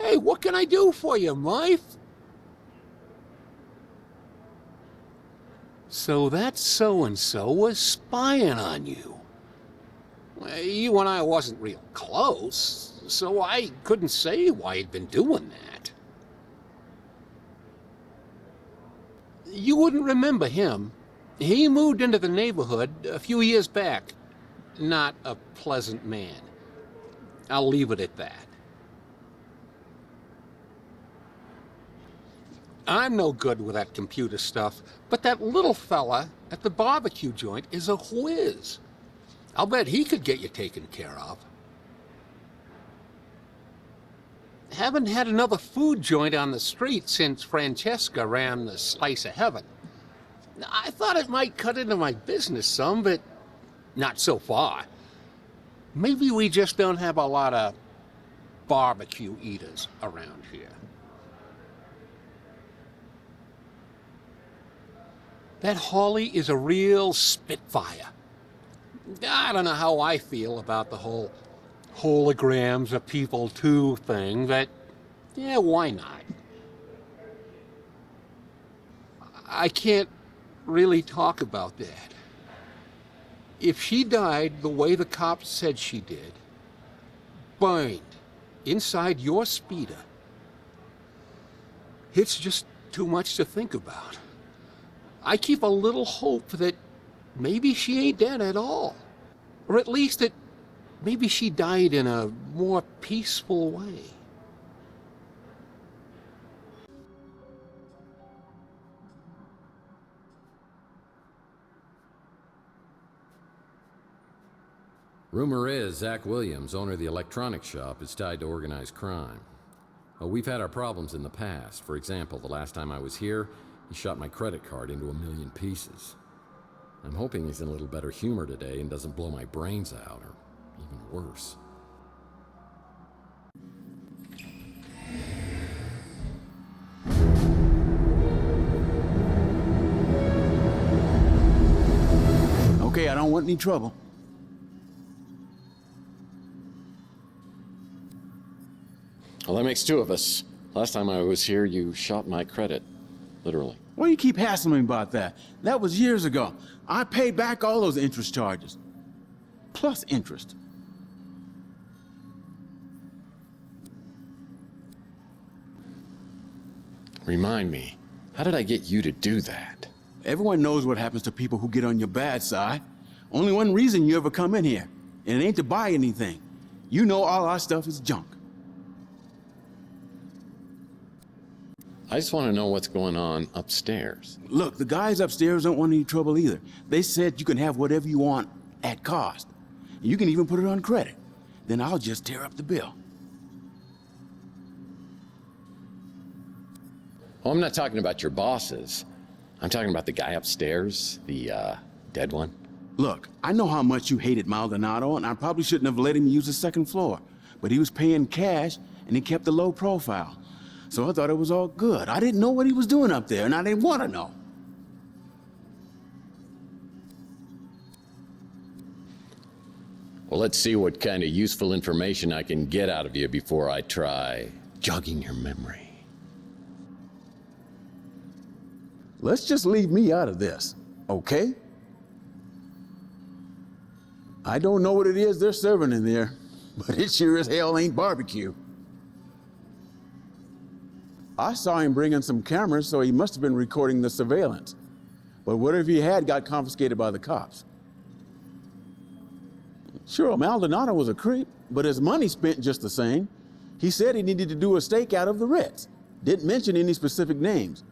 Hey, what can I do for you, Murph? So that so-and-so was spying on you. You and I wasn't real close, so I couldn't say why he'd been doing that. You wouldn't remember him. He moved into the neighborhood a few years back. Not a pleasant man. I'll leave it at that. I'm no good with that computer stuff, but that little fella at the barbecue joint is a whiz. I'll bet he could get you taken care of. Haven't had another food joint on the street since Francesca ran the Slice of Heaven. I thought it might cut into my business some, but not so far. Maybe we just don't have a lot of barbecue eaters around here. That Holly is a real spitfire. I don't know how I feel about the whole holograms of people too thing, but yeah, why not? I can't really talk about that. If she died the way the cops said she did, burned inside your speeder, it's just too much to think about. I keep a little hope that maybe she ain't dead at all. Or at least that maybe she died in a more peaceful way. Rumor is Zach Williams, owner of the electronics shop, is tied to organized crime. We've had our problems in the past. For example, the last time I was here, he shot my credit card into 1,000,000 pieces. I'm hoping he's in a little better humor today and doesn't blow my brains out, or even worse. Okay, I don't want any trouble. Well, that makes two of us. Last time I was here, you shot my credit. Literally. Why do you keep hassling me about that? That was years ago. I paid back all those interest charges. Plus interest. Remind me, how did I get you to do that? Everyone knows what happens to people who get on your bad side. Only one reason you ever come in here, and it ain't to buy anything. You know all our stuff is junk. I just want to know what's going on upstairs. Look, the guys upstairs don't want any trouble either. They said you can have whatever you want at cost. You can even put it on credit. Then I'll just tear up the bill. Oh, I'm not talking about your bosses. I'm talking about the guy upstairs, the, dead one. Look, I know how much you hated Maldonado, and I probably shouldn't have let him use the second floor. But he was paying cash, and he kept a low profile. So I thought it was all good. I didn't know what he was doing up there, and I didn't want to know. Well, let's see what kind of useful information I can get out of you before I try jogging your memory. Let's just leave me out of this, okay? I don't know what it is they're serving in there, but it sure as hell ain't barbecue. I saw him bring in some cameras, so he must have been recording the surveillance. But whatever he had got confiscated by the cops. Sure, Maldonado was a creep, but his money spent just the same. He said he needed to do a stakeout of the Ritz. Didn't mention any specific names.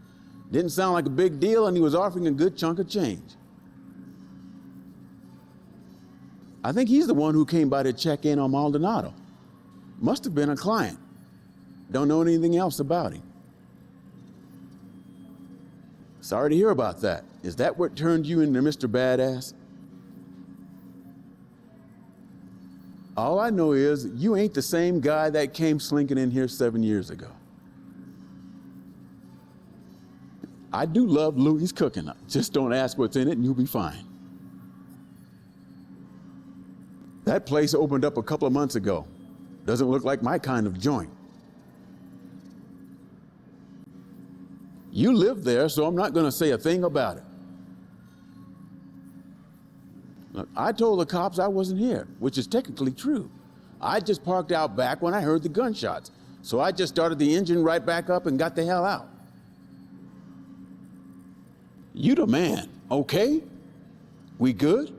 Didn't sound like a big deal, and he was offering a good chunk of change. I think he's the one who came by to check in on Maldonado. Must have been a client. Don't know anything else about him. Sorry to hear about that. Is that what turned you into Mr. Badass? All I know is you ain't the same guy that came slinking in here 7 years ago. I do love Louie's cooking. Just don't ask what's in it and you'll be fine. That place opened up a couple of months ago. Doesn't look like my kind of joint. You live there, so I'm not going to say a thing about it. Look, I told the cops I wasn't here, which is technically true. I just parked out back when I heard the gunshots, so I just started the engine right back up and got the hell out. You the man, okay? We good?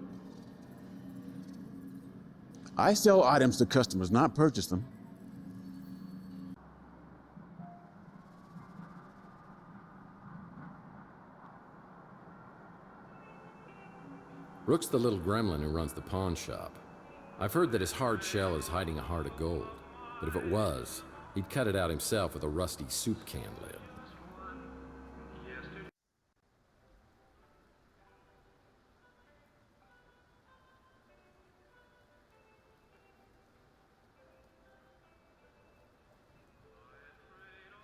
I sell items to customers, not purchase them. Rook's the little gremlin who runs the pawn shop. I've heard that his hard shell is hiding a heart of gold, but if it was, he'd cut it out himself with a rusty soup can lid.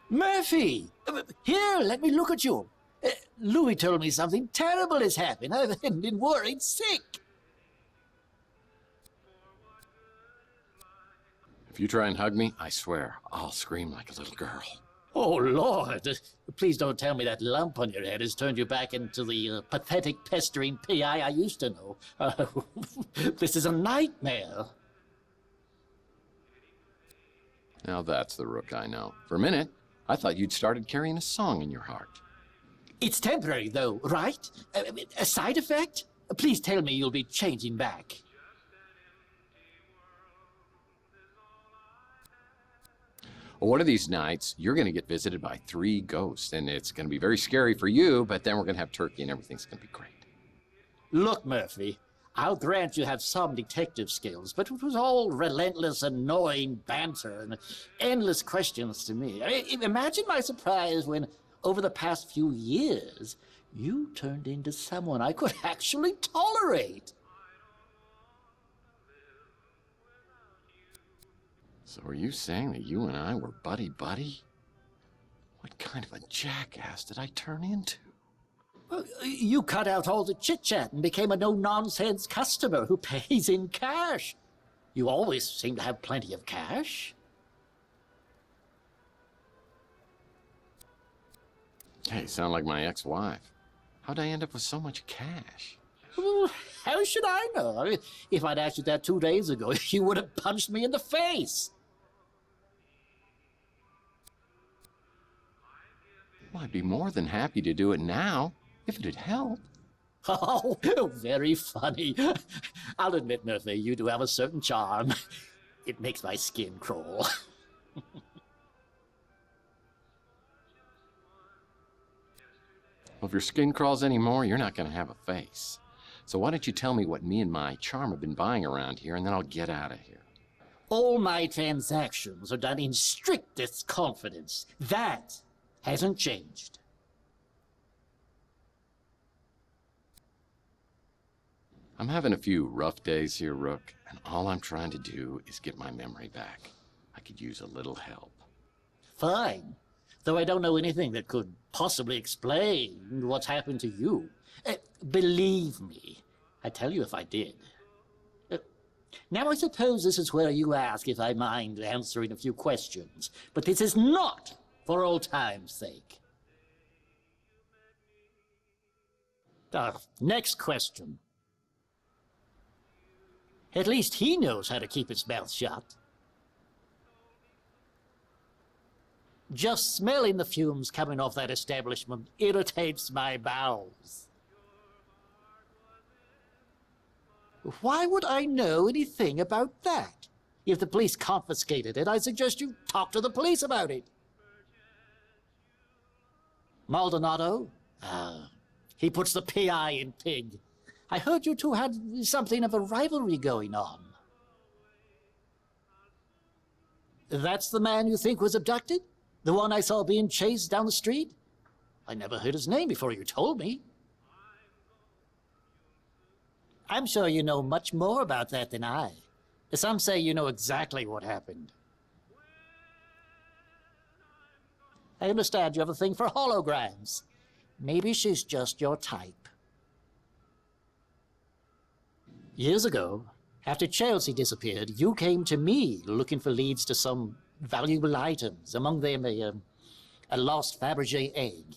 Murphy! Here, let me look at you. Louis told me something terrible has happened. I've been worried sick. If you try and hug me, I swear, I'll scream like a little girl. Oh, Lord. Please don't tell me that lump on your head has turned you back into the pathetic, pestering P.I. I used to know. This is a nightmare. Now that's the Rook I know. For a minute, I thought you'd started carrying a song in your heart. It's temporary, though, right? A side effect? Please tell me you'll be changing back. Well, one of these nights, you're going to get visited by 3 ghosts, and it's going to be very scary for you, but then we're going to have turkey and everything's going to be great. Look, Murphy, I'll grant you have some detective skills, but it was all relentless, annoying banter and endless questions to me. Imagine my surprise when, over the past few years, you turned into someone I could actually tolerate. So are you saying that you and I were buddy-buddy? What kind of a jackass did I turn into? Well, you cut out all the chit-chat and became a no-nonsense customer who pays in cash. You always seem to have plenty of cash. Hey, sound like my ex-wife. How'd I end up with so much cash? Well, how should I know? If I'd asked you that 2 days ago, you would have punched me in the face. Well, I'd be more than happy to do it now, if it'd help. Oh, very funny. I'll admit, Murphy, you do have a certain charm. It makes my skin crawl. Well, if your skin crawls anymore, you're not going to have a face. So why don't you tell me what me and my charm have been buying around here, and then I'll get out of here. All my transactions are done in strictest confidence. That hasn't changed. I'm having a few rough days here, Rook, and all I'm trying to do is get my memory back. I could use a little help. Fine. Though I don't know anything that could possibly explain what's happened to you. Believe me, I'd tell you if I did. Now I suppose this is where you ask if I mind answering a few questions, but this is not for old time's sake. Next question. At least he knows how to keep his mouth shut. Just smelling the fumes coming off that establishment irritates my bowels. Why would I know anything about that? If the police confiscated it, I suggest you talk to the police about it. Maldonado? He puts the P.I. in pig. I heard you two had something of a rivalry going on. That's the man you think was abducted? The one I saw being chased down the street? I never heard his name before you told me. I'm sure you know much more about that than I. Some say you know exactly what happened. I understand you have a thing for holograms. Maybe she's just your type. Years ago, after Chelsea disappeared, you came to me looking for leads to some valuable items, among them a lost Fabergé egg.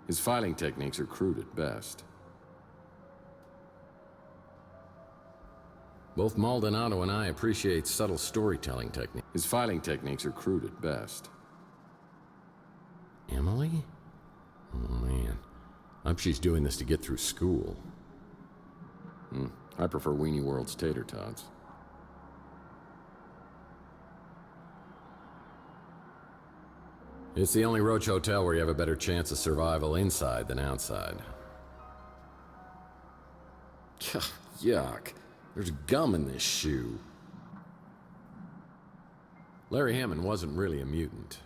His fighting techniques are crude at best. Both Maldonado and I appreciate subtle storytelling techniques. His filing techniques are crude at best. Emily? Oh, man. I hope she's doing this to get through school. I prefer Weenie World's tater tots. It's the only Roach hotel where you have a better chance of survival inside than outside. Yuck. There's gum in this shoe. Larry Hammond wasn't really a mutant.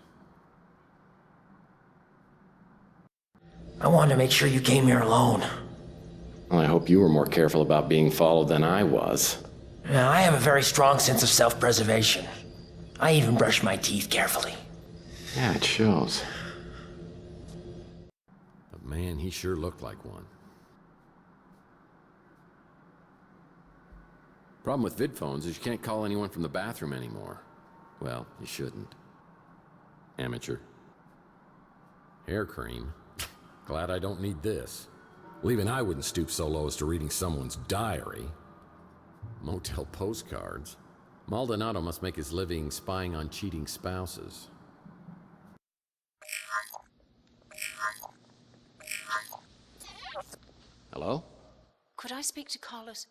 I wanted to make sure you came here alone. Well, I hope you were more careful about being followed than I was. Now, I have a very strong sense of self-preservation. I even brush my teeth carefully. Yeah, it shows. But man, he sure looked like one. Problem with vid phones is you can't call anyone from the bathroom anymore. Well, you shouldn't. Amateur. Hair cream? Glad I don't need this. Well, even I wouldn't stoop so low as to reading someone's diary. Motel postcards. Maldonado must make his living spying on cheating spouses. Hello? Could I speak to Carlos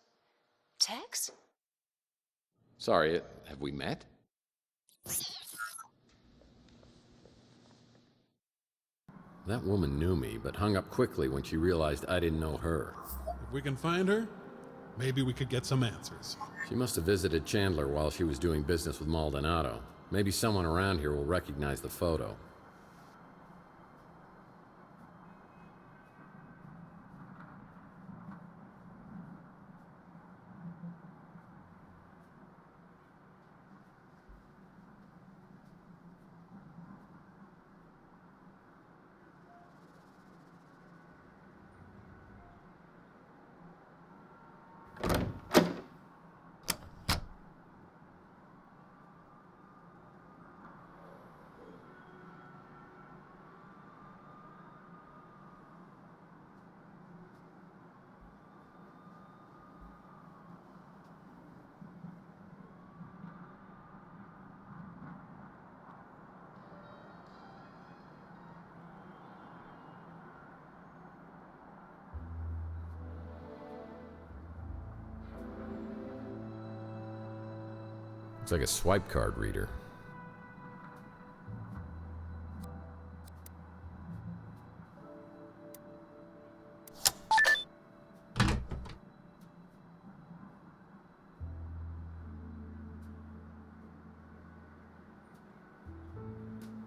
Tex? Sorry, have we met? That woman knew me, but hung up quickly when she realized I didn't know her. If we can find her, maybe we could get some answers. She must have visited Chandler while she was doing business with Maldonado. Maybe someone around here will recognize the photo. Looks like a swipe card reader.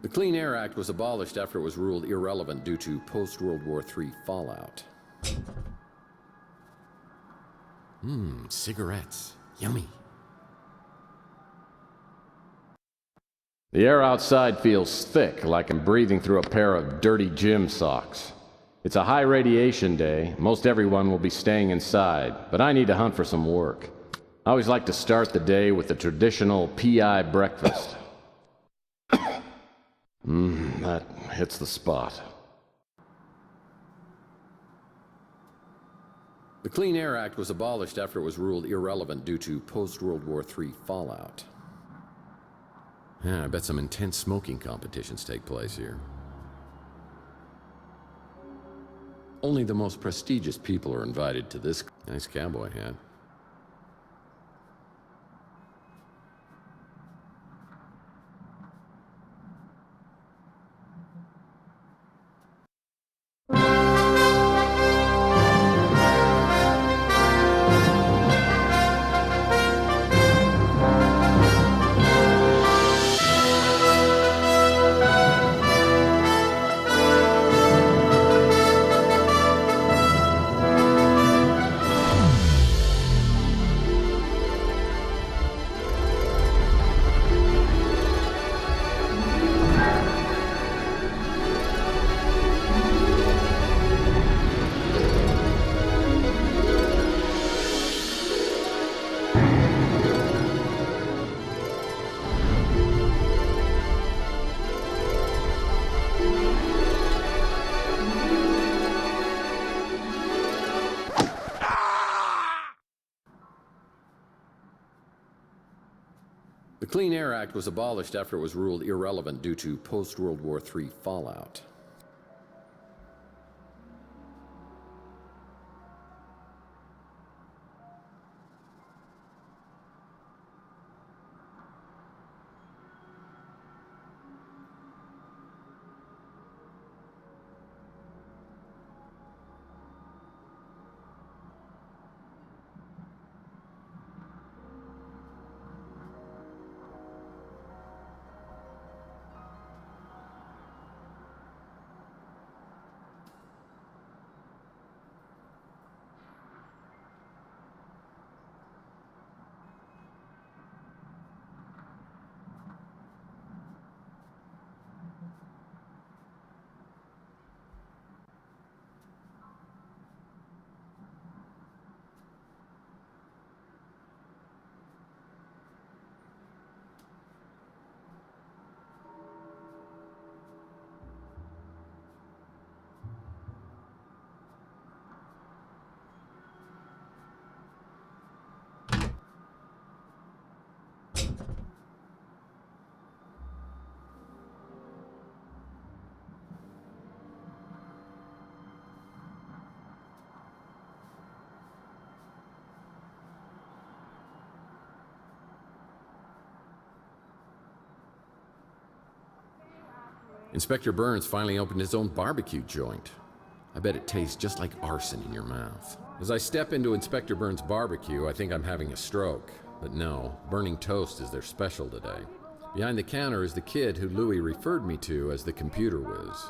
The Clean Air Act was abolished after it was ruled irrelevant due to post-World War III fallout. Cigarettes. Yummy. The air outside feels thick, like I'm breathing through a pair of dirty gym socks. It's a high radiation day. Most everyone will be staying inside, but I need to hunt for some work. I always like to start the day with the traditional PI breakfast. That hits the spot. The Clean Air Act was abolished after it was ruled irrelevant due to post-World War III fallout. Yeah, I bet some intense smoking competitions take place here. Only the most prestigious people are invited to this nice cowboy hat. Clean Air Act was abolished after it was ruled irrelevant due to post-World War III fallout. Inspector Burns finally opened his own barbecue joint. I bet it tastes just like arson in your mouth. As I step into Inspector Burns' barbecue, I think I'm having a stroke. But no, burning toast is their special today. Behind the counter is the kid who Louis referred me to as the computer whiz.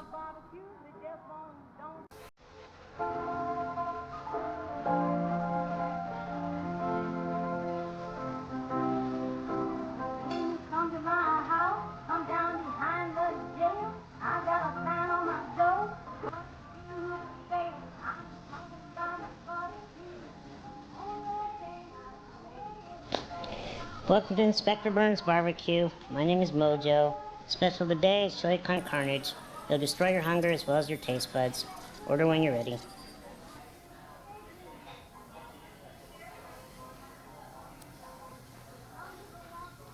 Welcome to Inspector Burns Barbecue. My name is Mojo. Special today is chili con carnage. It'll destroy your hunger as well as your taste buds. Order when you're ready.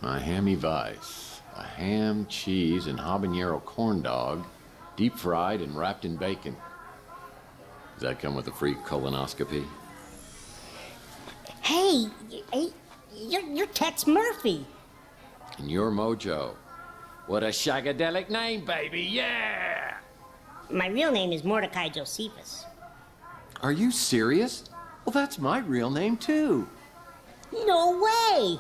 Miami Vice. A ham, cheese, and habanero corn dog, deep fried and wrapped in bacon. Does that come with a free colonoscopy? Hey, you're Tex Murphy. And you're Mojo. What a shagadelic name, baby, yeah! My real name is Mordecai Josephus. Are you serious? Well, that's my real name, too. No way!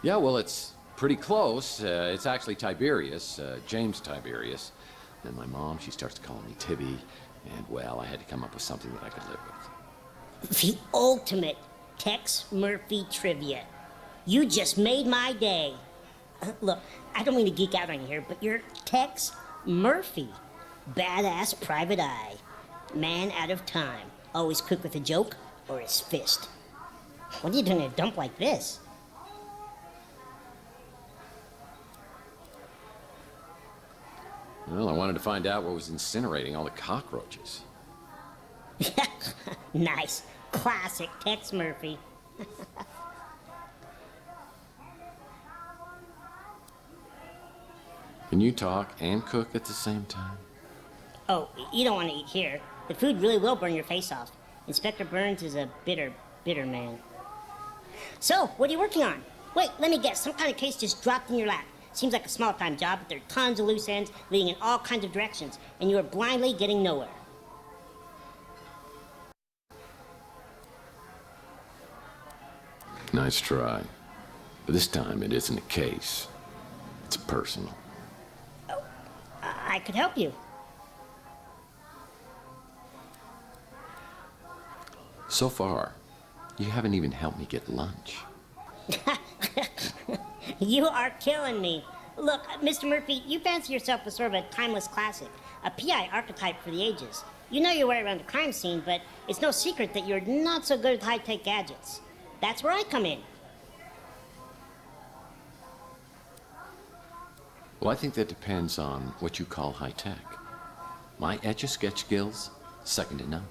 Yeah, well, it's pretty close. It's actually Tiberius, James Tiberius. Then my mom, she starts to call me Tibby. And, well, I had to come up with something that I could live with. The ultimate Tex Murphy trivia. You just made my day. Look, I don't mean to geek out on you here, but you're Tex Murphy. Badass private eye. Man out of time. Always quick with a joke or his fist. What are you doing in a dump like this? Well, I wanted to find out what was incinerating all the cockroaches. Nice. Classic Tex Murphy. Can you talk and cook at the same time? Oh, you don't want to eat here. The food really will burn your face off. Inspector Burns is a bitter, bitter man. So, what are you working on? Wait, let me guess. Some kind of case just dropped in your lap. Seems like a small-time job, but there are tons of loose ends leading in all kinds of directions, and you are blindly getting nowhere. Nice try. But this time it isn't a case. It's personal. Oh, I could help you. So far, you haven't even helped me get lunch. You are killing me. Look, Mr. Murphy, you fancy yourself as sort of a timeless classic, a PI archetype for the ages. You know your way around the crime scene, but it's no secret that you're not so good with high-tech gadgets. That's where I come in. Well, I think that depends on what you call high-tech. My Etch-a-Sketch skills, second to none.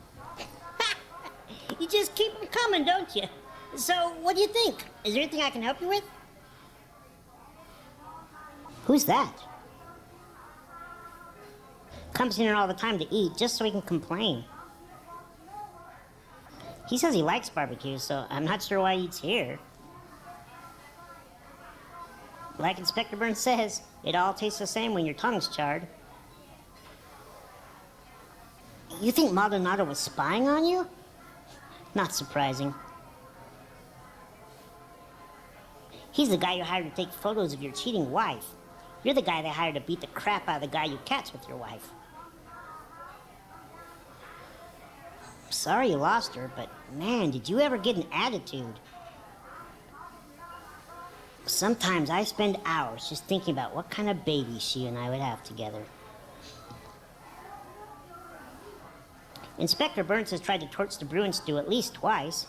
You just keep them coming, don't you? So, what do you think? Is there anything I can help you with? Who's that? Comes in here all the time to eat just so he can complain. He says he likes barbecue, so I'm not sure why he eats here. Like Inspector Burns says, it all tastes the same when your tongue's charred. You think Maldonado was spying on you? Not surprising. He's the guy you hired to take photos of your cheating wife. You're the guy they hired to beat the crap out of the guy you catch with your wife. Sorry you lost her, but man, did you ever get an attitude? Sometimes I spend hours just thinking about what kind of baby she and I would have together. Inspector Burns has tried to torch the Bruin stew at least twice.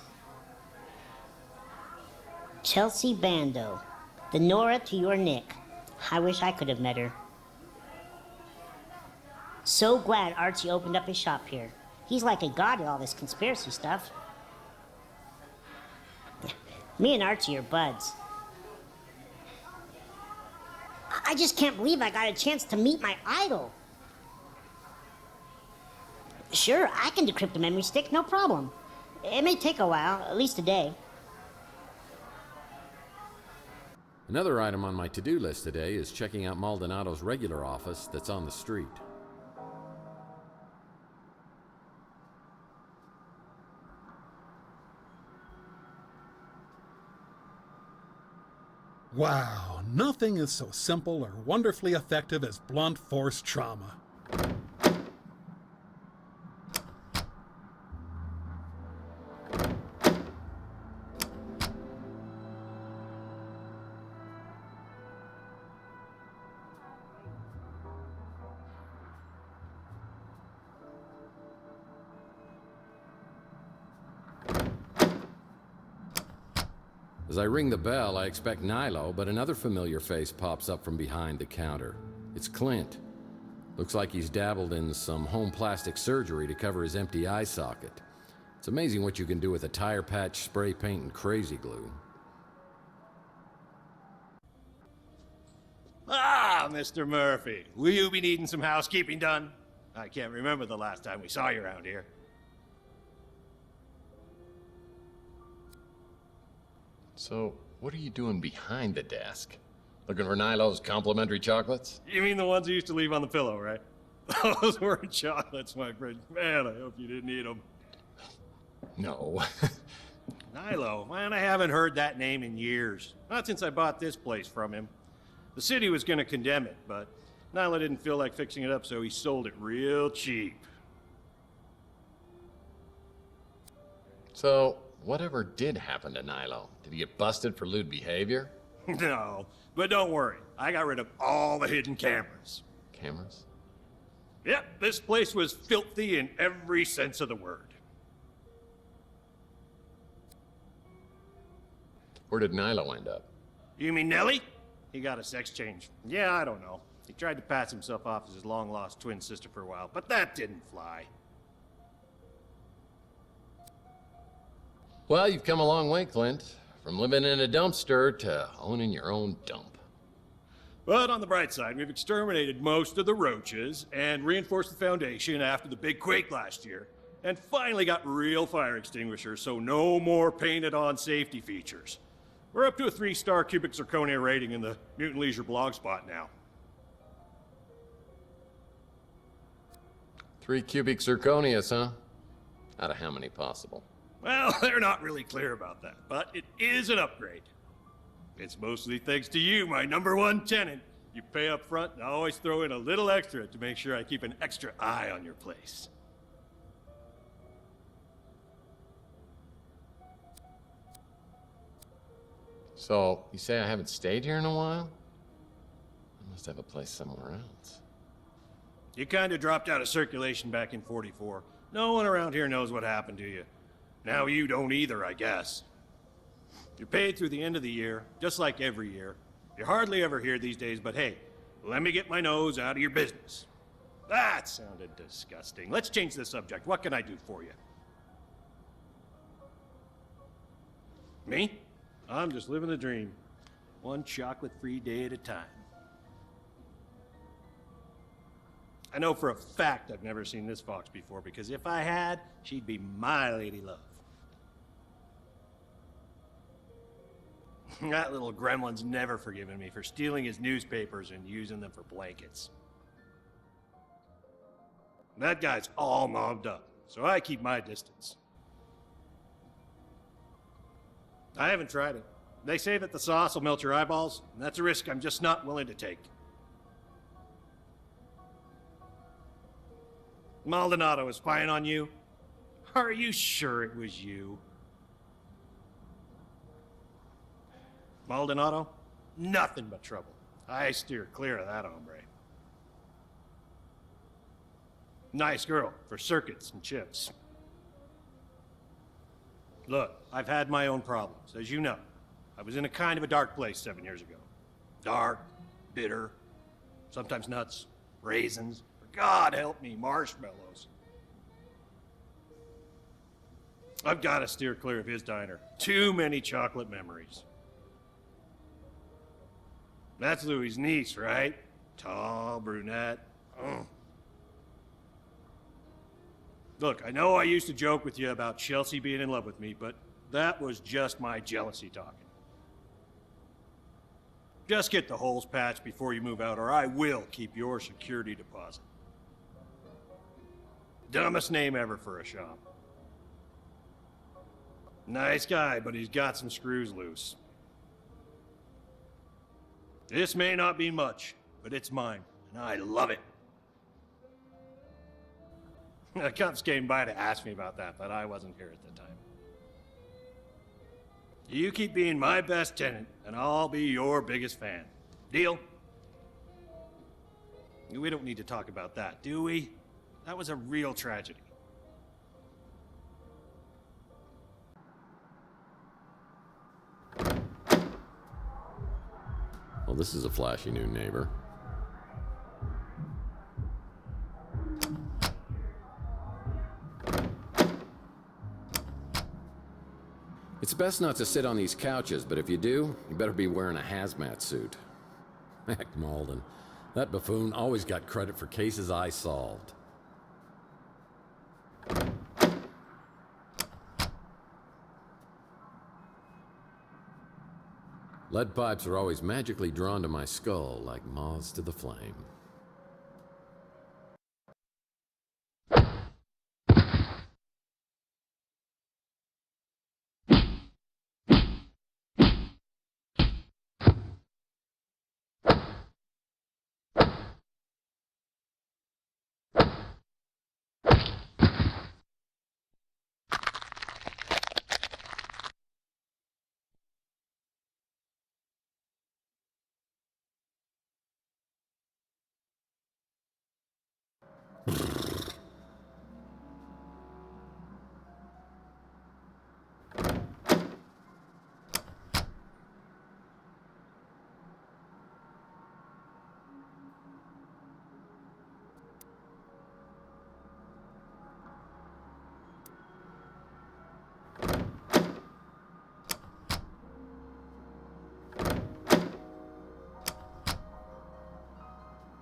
Chelsea Bando, the Nora to your Nick. I wish I could have met her. So glad Archie opened up his shop here. He's like a god at all this conspiracy stuff. Me and Archie are buds. I just can't believe I got a chance to meet my idol. Sure, I can decrypt a memory stick, no problem. It may take a while, at least a day. Another item on my to-do list today is checking out Maldonado's regular office that's on the street. Wow, nothing is so simple or wonderfully effective as blunt force trauma. As I ring the bell, I expect Nilo, but another familiar face pops up from behind the counter. It's Clint. Looks like he's dabbled in some home plastic surgery to cover his empty eye socket. It's amazing what you can do with a tire patch, spray paint, and crazy glue. Ah, Mr. Murphy, will you be needing some housekeeping done? I can't remember the last time we saw you around here. So, what are you doing behind the desk? Looking for Nilo's complimentary chocolates? You mean the ones you used to leave on the pillow, right? Those weren't chocolates, my friend. Man, I hope you didn't eat them. No. Nilo, man, I haven't heard that name in years. Not since I bought this place from him. The city was gonna condemn it, but Nilo didn't feel like fixing it up, so he sold it real cheap. So, whatever did happen to Nilo? Did he get busted for lewd behavior? No, but don't worry. I got rid of all the hidden cameras. Cameras? Yep, this place was filthy in every sense of the word. Where did Nilo end up? You mean Nellie? He got a sex change. Yeah, I don't know. He tried to pass himself off as his long-lost twin sister for a while, but that didn't fly. Well, you've come a long way, Clint. From living in a dumpster to owning your own dump. But on the bright side, we've exterminated most of the roaches and reinforced the foundation after the big quake last year. And finally got real fire extinguishers, so no more painted-on safety features. We're up to a 3-star cubic zirconia rating in the Mutant Leisure blog spot now. 3 cubic zirconias, huh? Out of how many possible? Well, they're not really clear about that, but it is an upgrade. It's mostly thanks to you, my #1 tenant. You pay up front, and I always throw in a little extra to make sure I keep an extra eye on your place. So, you say I haven't stayed here in a while? I must have a place somewhere else. You kind of dropped out of circulation back in '44. No one around here knows what happened to you. Now you don't either, I guess. You're paid through the end of the year, just like every year. You're hardly ever here these days, but hey, let me get my nose out of your business. That sounded disgusting. Let's change the subject. What can I do for you? Me? I'm just living the dream. One chocolate-free day at a time. I know for a fact I've never seen this fox before, because if I had, she'd be my lady love. That little gremlin's never forgiven me for stealing his newspapers and using them for blankets. That guy's all mobbed up, so I keep my distance. I haven't tried it. They say that the sauce will melt your eyeballs, and that's a risk I'm just not willing to take. Maldonado was spying on you? Are you sure it was you? Maldonado? Nothing but trouble. I steer clear of that hombre. Nice girl for circuits and chips. Look, I've had my own problems, as you know. I was in a kind of a dark place 7 years ago. Dark, bitter, sometimes nuts, raisins, for God help me, marshmallows. I've got to steer clear of his diner. Too many chocolate memories. That's Louis' niece, right? Tall, brunette. Oh. Look, I know I used to joke with you about Chelsea being in love with me, but that was just my jealousy talking. Just get the holes patched before you move out, or I will keep your security deposit. Dumbest name ever for a shop. Nice guy, but he's got some screws loose. This may not be much, but it's mine, and I love it. The cops came by to ask me about that, but I wasn't here at the time. You keep being my best tenant, and I'll be your biggest fan. Deal? We don't need to talk about that, do we? That was a real tragedy. Well, this is a flashy new neighbor. It's best not to sit on these couches, but if you do, you better be wearing a hazmat suit. Heck, Malden. That buffoon always got credit for cases I solved. Lead pipes are always magically drawn to my skull like moths to the flame.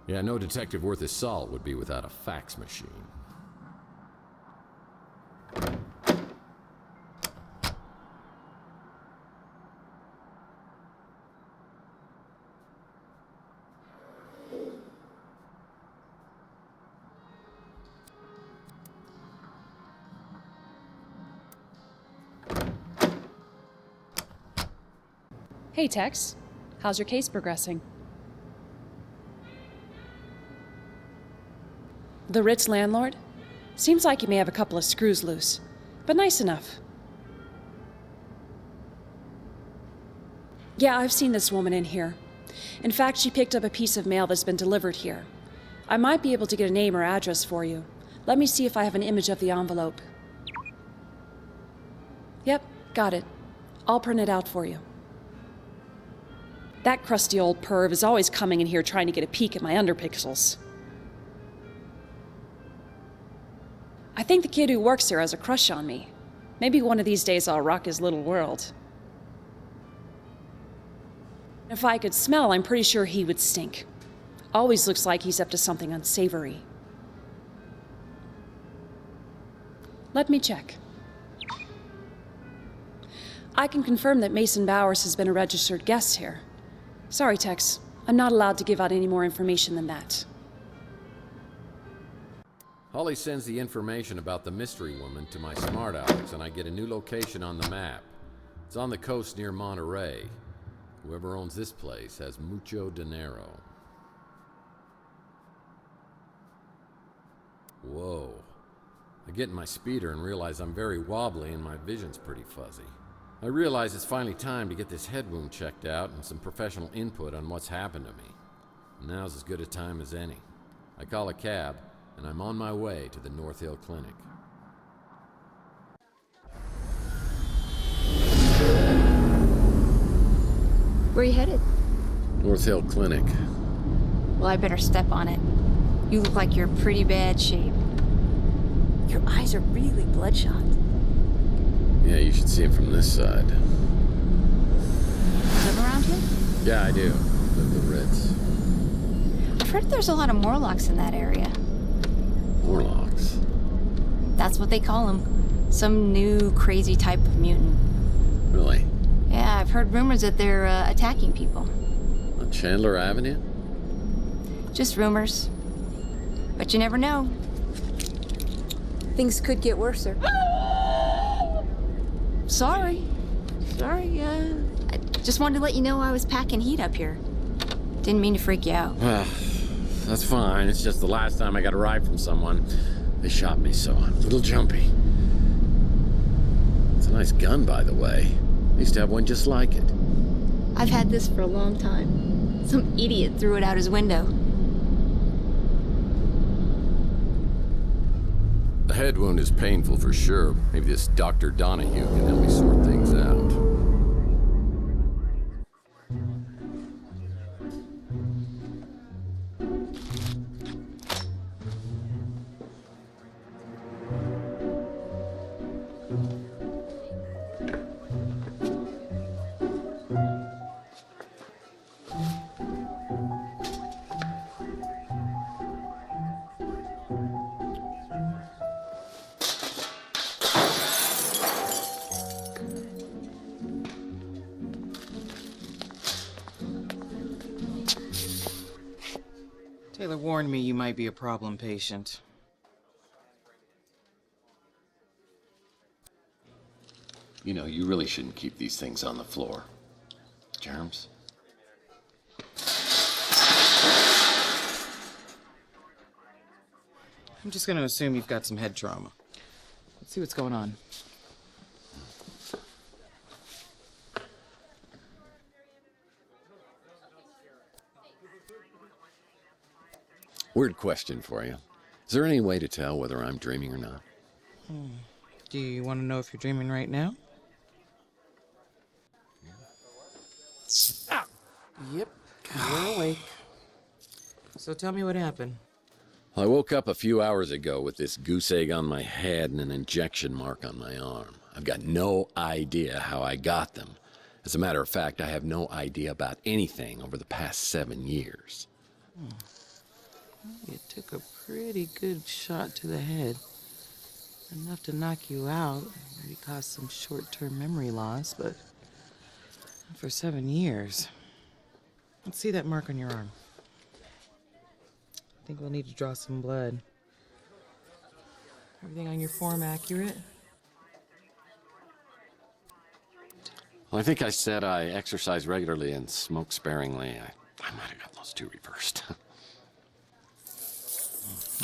Yeah, no detective worth his salt would be without a fax machine. Hey, Tex. How's your case progressing? The Ritz landlord? Seems like he may have a couple of screws loose, but nice enough. Yeah, I've seen this woman in here. In fact, she picked up a piece of mail that's been delivered here. I might be able to get a name or address for you. Let me see if I have an image of the envelope. Yep, got it. I'll print it out for you. That crusty old perv is always coming in here trying to get a peek at my underpixels. I think the kid who works here has a crush on me. Maybe one of these days I'll rock his little world. If I could smell, I'm pretty sure he would stink. Always looks like he's up to something unsavory. Let me check. I can confirm that Mason Bowers has been a registered guest here. Sorry, Tex. I'm not allowed to give out any more information than that. Holly sends the information about the mystery woman to my smart Alex, and I get a new location on the map. It's on the coast near Monterey. Whoever owns this place has mucho dinero. Whoa. I get in my speeder and realize I'm very wobbly and my vision's pretty fuzzy. I realize it's finally time to get this head wound checked out and some professional input on what's happened to me. Now's as good a time as any. I call a cab, and I'm on my way to the North Hill Clinic. Where are you headed? North Hill Clinic. Well, I better step on it. You look like you're in pretty bad shape. Your eyes are really bloodshot. Yeah, you should see him from this side. Live around here? Yeah, I do. Live the Ritz. I've heard there's a lot of Morlocks in that area. Morlocks? That's what they call them. Some new crazy type of mutant. Really? Yeah, I've heard rumors that they're attacking people. On Chandler Avenue? Just rumors. But you never know. Things could get worse, sir. Sorry. I just wanted to let you know I was packing heat up here. Didn't mean to freak you out. That's fine. It's just the last time I got a ride from someone, they shot me, so I'm a little jumpy. It's a nice gun, by the way. I used to have one just like it. I've had this for a long time. Some idiot threw it out his window. The head wound is painful for sure. Maybe this Dr. Donahue can help me sort things out. Taylor warned me you might be a problem patient. You know, you really shouldn't keep these things on the floor. Germs? I'm just gonna assume you've got some head trauma. Let's see what's going on. Weird question for you. Is there any way to tell whether I'm dreaming or not? Do you want to know if you're dreaming right now? Yep, you're awake. So tell me what happened. I woke up a few hours ago with this goose egg on my head and an injection mark on my arm. I've got no idea how I got them. As a matter of fact, I have no idea about anything over the past 7 years. You took a pretty good shot to the head. Enough to knock you out, maybe cause some short-term memory loss, but not for 7 years. Let's see that mark on your arm. I think we'll need to draw some blood. Everything on your form accurate? Well, I think I said I exercise regularly and smoke sparingly. I might have got those two reversed.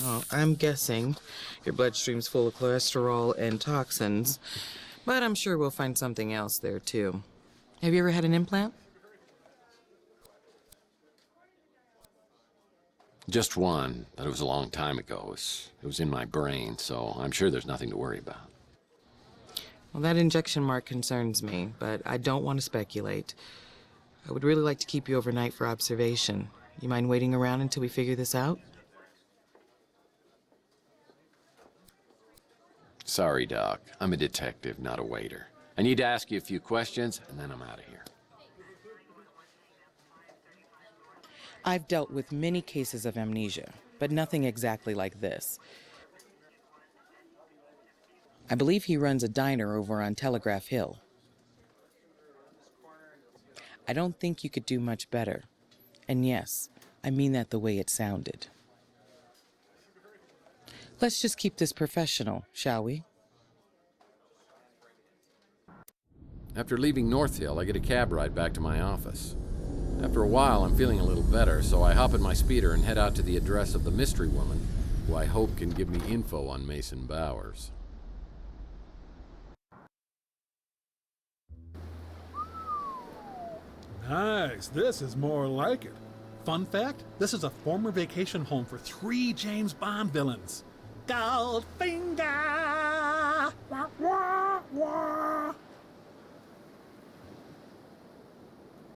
Oh, I'm guessing your bloodstream's full of cholesterol and toxins, but I'm sure we'll find something else there, too. Have you ever had an implant? Just one, but it was a long time ago. It was in my brain, so I'm sure there's nothing to worry about. Well, that injection mark concerns me, but I don't want to speculate. I would really like to keep you overnight for observation. You mind waiting around until we figure this out? Sorry, Doc. I'm a detective, not a waiter. I need to ask you a few questions, and then I'm out of here. I've dealt with many cases of amnesia, but nothing exactly like this. I believe he runs a diner over on Telegraph Hill. I don't think you could do much better. And yes, I mean that the way it sounded. Let's just keep this professional, shall we? After leaving North Hill, I get a cab ride back to my office. After a while, I'm feeling a little better, so I hop in my speeder and head out to the address of the mystery woman, who I hope can give me info on Mason Bowers. Nice. This is more like it. Fun fact, this is a former vacation home for 3 James Bond villains. Goldfinger!